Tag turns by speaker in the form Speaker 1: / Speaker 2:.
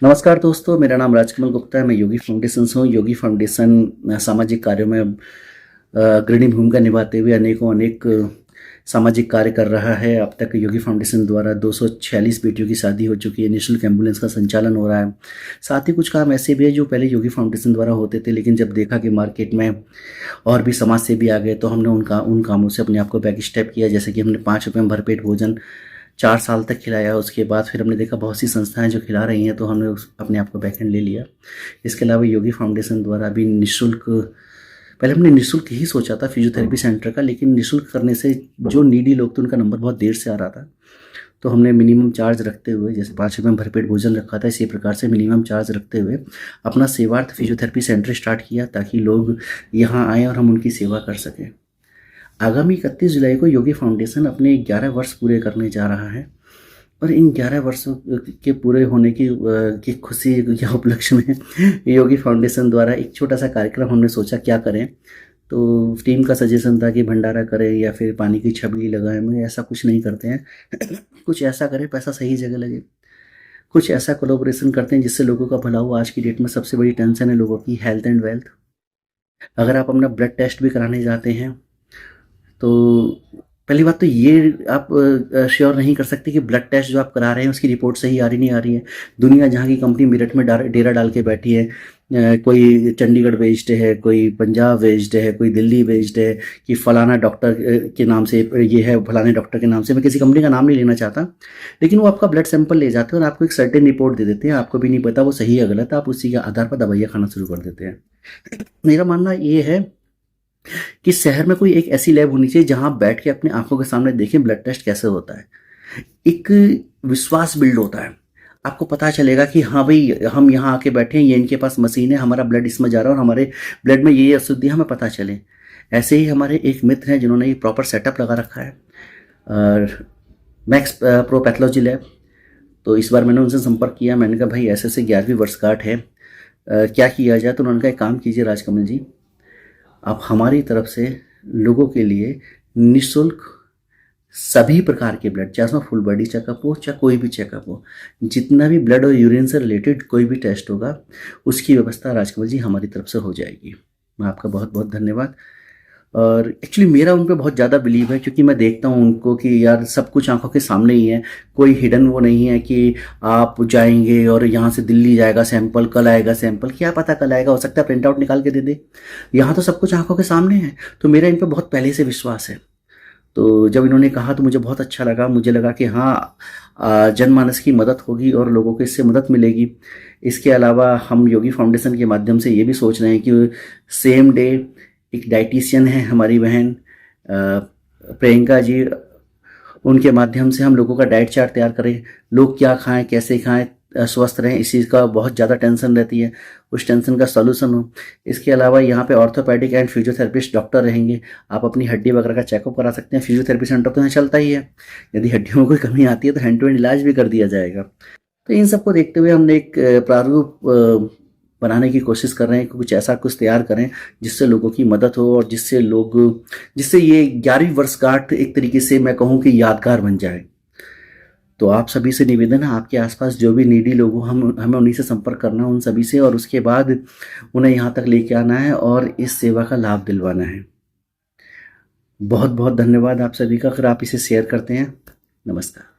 Speaker 1: नमस्कार दोस्तों, मेरा नाम राजकमल गुप्ता है। मैं योगी फाउंडेशन से हूँ। योगी फाउंडेशन सामाजिक कार्यों में अग्रणी भूमिका निभाते हुए अनेक सामाजिक कार्य कर रहा है। अब तक योगी फाउंडेशन द्वारा 246 बेटियों की शादी हो चुकी है। निःशुल्क एम्बुलेंस का संचालन हो रहा है। साथ ही कुछ काम ऐसे भी है जो पहले योगी फाउंडेशन द्वारा होते थे, लेकिन जब देखा कि मार्केट में और भी समाज सेवी आ गए तो हमने उन कामों से अपने आप को बैक स्टेप किया। जैसे कि हमने 5 रुपये में भरपेट भोजन 4 साल तक खिलाया। उसके बाद फिर हमने देखा बहुत सी संस्थाएं जो खिला रही हैं, तो हमने अपने आप को बैकएंड ले लिया। इसके अलावा योगी फाउंडेशन द्वारा भी निःशुल्क, पहले हमने निःशुल्क ही सोचा था फिजियोथेरेपी सेंटर का, लेकिन निःशुल्क करने से जो नीडी लोग थे उनका नंबर बहुत देर से आ रहा था। तो हमने मिनिमम चार्ज रखते हुए, जैसे 5 रुपये में भरपेट भोजन रखा था, इसी प्रकार से मिनिमम चार्ज रखते हुए अपना सेवार्थ फिजियोथेरेपी सेंटर स्टार्ट किया, ताकि लोग यहाँ आएँ और हम उनकी सेवा कर सकें। आगामी 31 जुलाई को योगी फाउंडेशन अपने 11 वर्ष पूरे करने जा रहा है, और इन 11 वर्षों के पूरे होने की खुशी या उपलक्ष्य में योगी फाउंडेशन द्वारा एक छोटा सा कार्यक्रम हमने सोचा क्या करें। तो टीम का सजेशन था कि भंडारा करें या फिर पानी की छबीली लगाएं। मगर ऐसा कुछ नहीं करते हैं। कुछ ऐसा करें पैसा सही जगह लगे। कुछ ऐसा कोलैबोरेशन करते हैं जिससे लोगों का भला हो। आज की डेट में सबसे बड़ी टेंशन है लोगों की हेल्थ एंड वेल्थ। अगर आप अपना ब्लड टेस्ट भी कराने जाते हैं तो पहली बात तो ये आप श्योर नहीं कर सकते कि ब्लड टेस्ट जो आप करा रहे हैं उसकी रिपोर्ट सही आ रही नहीं आ रही है। दुनिया जहाँ की कंपनी मेरठ में डेरा डाल के बैठी है, कोई चंडीगढ़ बेस्ड है, कोई पंजाब बेस्ड है, कोई दिल्ली बेस्ड है, कि फलाना डॉक्टर के नाम से ये है, फलाने डॉक्टर के नाम से। मैं किसी कंपनी का नाम नहीं लेना चाहता, लेकिन वो आपका ब्लड सैंपल ले जाते हैं और आपको एक सर्टेन रिपोर्ट दे देते हैं। आपको भी नहीं पता वो सही है गलत है, आप उसी के आधार पर दवाइयाँ खाना शुरू कर देते हैं। मेरा मानना ये है कि शहर में कोई एक ऐसी लैब होनी चाहिए जहां आप बैठ के अपनी आंखों के सामने देखें ब्लड टेस्ट कैसे होता है। एक विश्वास बिल्ड होता है। आपको पता चलेगा कि हाँ भाई, हम यहाँ आके बैठे हैं, ये इनके पास मशीन है, हमारा ब्लड इसमें जा रहा है और हमारे ब्लड में ये अशुद्धि हमें पता चले। ऐसे ही हमारे एक मित्र हैं जिन्होंने ये प्रॉपर सेटअप लगा रखा है, और मैक्स प्रो पैथोलॉजी लैब। तो इस बार मैंने उनसे संपर्क किया। मैंने कहा भाई ऐसे ऐसे 11वीं वर्षगांठ है, क्या किया जाए। तो उन्होंने कहा एक काम कीजिए राजकमल जी, आप हमारी तरफ से लोगों के लिए निःशुल्क सभी प्रकार के ब्लड, चाहे उसमें फुल बॉडी चेकअप हो चाहे कोई भी चेकअप हो, जितना भी ब्लड और यूरिन से रिलेटेड कोई भी टेस्ट होगा उसकी व्यवस्था राजकमल जी हमारी तरफ से हो जाएगी। मैं आपका बहुत बहुत धन्यवाद। और एक्चुअली मेरा उन पर बहुत ज़्यादा बिलीव है, क्योंकि मैं देखता हूँ उनको कि यार सब कुछ आंखों के सामने ही है। कोई हिडन वो नहीं है कि आप जाएंगे और यहाँ से दिल्ली जाएगा सैंपल, कल आएगा सैंपल, क्या पता कल आएगा, हो सकता है प्रिंट आउट निकाल के दे दे। यहाँ तो सब कुछ आंखों के सामने है। तो मेरा इन पर बहुत पहले से विश्वास है। तो जब इन्होंने कहा तो मुझे बहुत अच्छा लगा। मुझे लगा कि हाँ, जनमानस की मदद होगी और लोगों को इससे मदद मिलेगी। इसके अलावा हम योगी फाउंडेशन के माध्यम से ये भी सोच रहे हैं कि सेम डे एक डाइटिशियन है हमारी बहन प्रियंका जी, उनके माध्यम से हम लोगों का डाइट चार्ट तैयार करें। लोग क्या खाएं, कैसे खाएं, स्वस्थ रहें, इस चीज़ का बहुत ज़्यादा टेंशन रहती है, उस टेंशन का सॉल्यूशन हो। इसके अलावा यहाँ पे ऑर्थोपेडिक एंड फिजियोथेरेपिस्ट डॉक्टर रहेंगे। आप अपनी हड्डी वगैरह का चेकअप करा सकते हैं। फिजियोथेरेपी सेंटर तो यहाँ चलता ही है। यदि हड्डियों में कोई कमी आती है तो हैंड टू हैंड इलाज भी कर दिया जाएगा। तो इन सबको देखते हुए हमने एक प्रारूप बनाने की कोशिश कर रहे हैं कि कुछ ऐसा कुछ तैयार करें जिससे लोगों की मदद हो, और जिससे ये 11वीं वर्षगांठ एक तरीके से मैं कहूँ कि यादगार बन जाए। तो आप सभी से निवेदन है, आपके आसपास जो भी नीडी लोग हो, हमें उन्हीं से संपर्क करना है, उन सभी से, और उसके बाद उन्हें यहाँ तक लेके आना है और इस सेवा का लाभ दिलवाना है। बहुत बहुत धन्यवाद आप सभी का, अगर आप इसे शेयर करते हैं। नमस्कार।